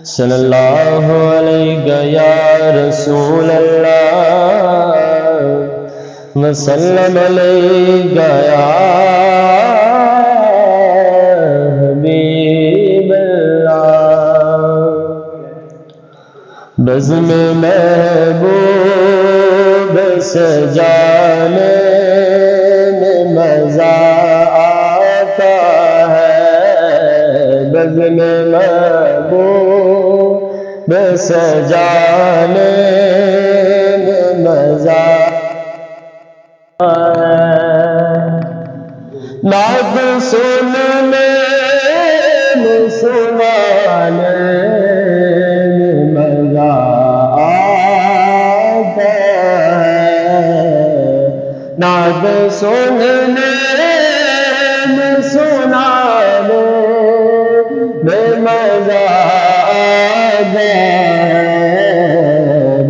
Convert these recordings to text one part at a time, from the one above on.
صلی اللہ علیہ یا رسول اللہ وسلم علیہ یا حبیب اللہ بزم محبوب سجانے میں مزہ آتا ہے بزم محبوب سجانے میں مزہ نعت سننے میں سنانے میں مزہ آتا ہے نعت سننے میں سنانے میں مزہ آتا ہے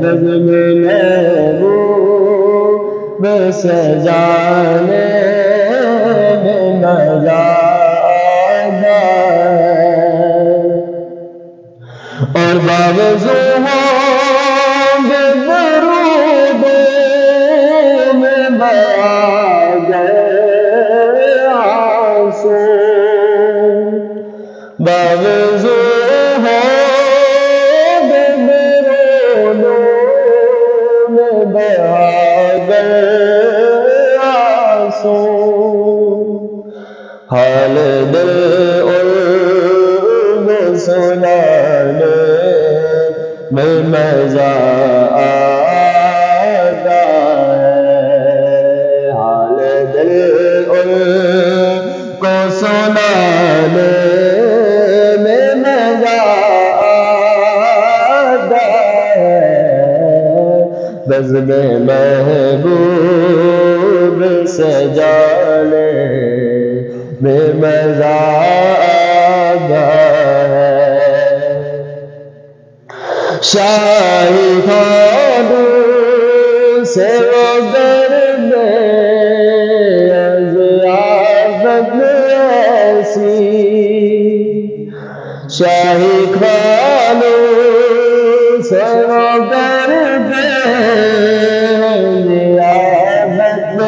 بزم محبوب سجانے میں مزہ آتا ہے اور باوجود درود میں بہا گئے آنسو باوجود درود میں بہا گئے آنسو حال دل ان سنانے میں مزہ آتا ہے حال دل ان کو سنانے میں مزہ آتا ہے بزم محبوب سجانے میں مزہ آتا ہے شاہی خانوں سے وہ درد ضیافت ایسی شاہی خانوں سے وہ درد ضیافت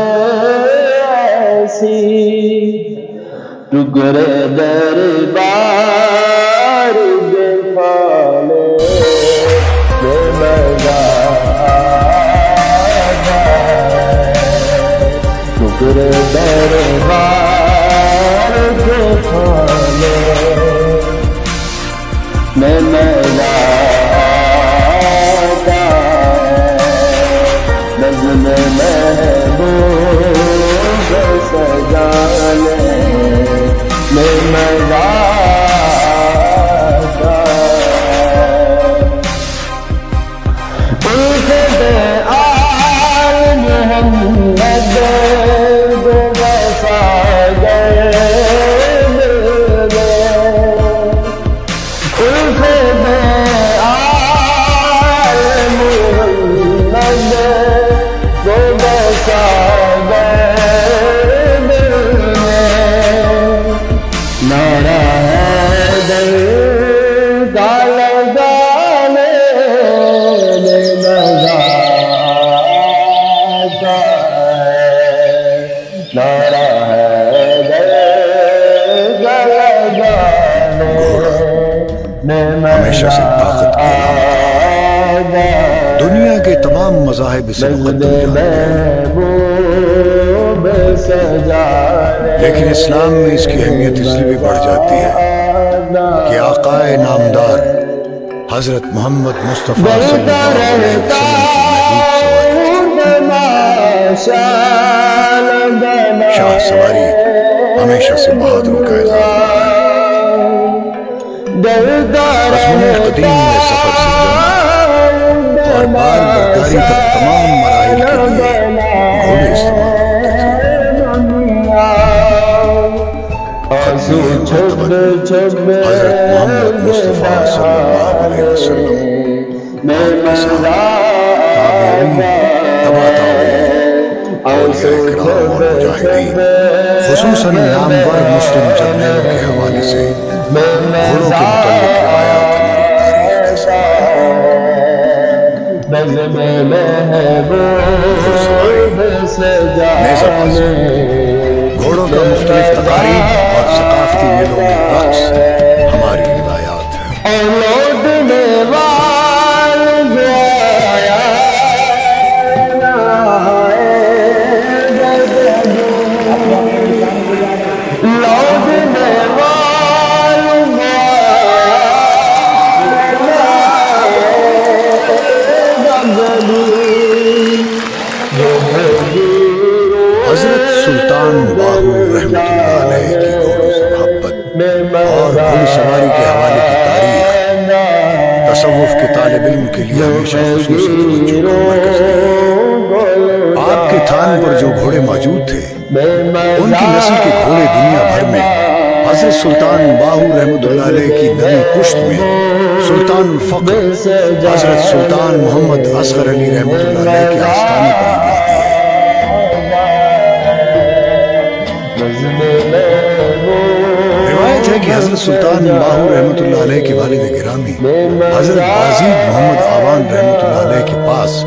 ایسی ٹکڑے دربار دکھانے میں مزہ آتا ہے ٹکڑے دربار دکھانے میں مزہ آتا ہے بزم محبوب سجانے میں مزہ آتا الف آل محمد کو بسا گئے الف آل محمد کو بسا گئے نعرہ حیدر کا لگانے میں مزہ آتا ہے نعرہ حیدر کا لگانے میں مزہ آتا ہے دنیا کے تمام مذاہب سے مقدم لیکن اسلام میں اس کی اہمیت اس لیے بھی بڑھ جاتی ہے کہ آقا نامدار حضرت محمد مصطفیٰ صلی اللہ علیہ وسلم کی محبوب سواری شاہ سواری ہمیشہ سے بہادروں کا عزم قدیم میں سفر سے جنگ اور بار برداری تک تمام مراحل کے لیے گھوڑے استعمال حضرت محمد مصطفیٰ صلی اللہ علیہ وسلم آپ کے ساتھ تابعین، تبع تابعین، اولیاء کرام اور مجاہدین، خصوصاً نامور مسلم جرنیلوں کے حوالے سے گھوڑوں کے متعلق روایات ہماری تاریخ کا سرمایہ ہے۔ گھوڑ سواری، نیزہ بازی، گھوڑوں کا مختلف تقاریب اور ثقافتی میلوں میں رقص ہماری روایات ہیں۔ حضرت سلطان باہو رحمۃ اللہ علیہ کی گھوڑوں سے محبت اور گھوڑ سواری کے حوالے کی تاریخ تصوف کے طالب علم کے لیے ہمیشہ خصوصی توجہ کا مرکز رہی ہے۔ آپ کے تھان پر جو گھوڑے موجود تھے ان کی نسل کے گھوڑے دنیا بھر میں حضرت سلطان باہو رحمۃ اللہ علیہ کی نویں پشت میں سلطان الفقر حضرت سلطان محمد اصغر علی رحمۃ اللہ علیہ کے آستانے پر ہی ملتی ہے۔ روایت ہے کہ حضرت سلطان باہو رحمۃ اللہ علیہ کے والد گرامی حضرت بازید محمد آوان رحمۃ اللہ علیہ کے پاس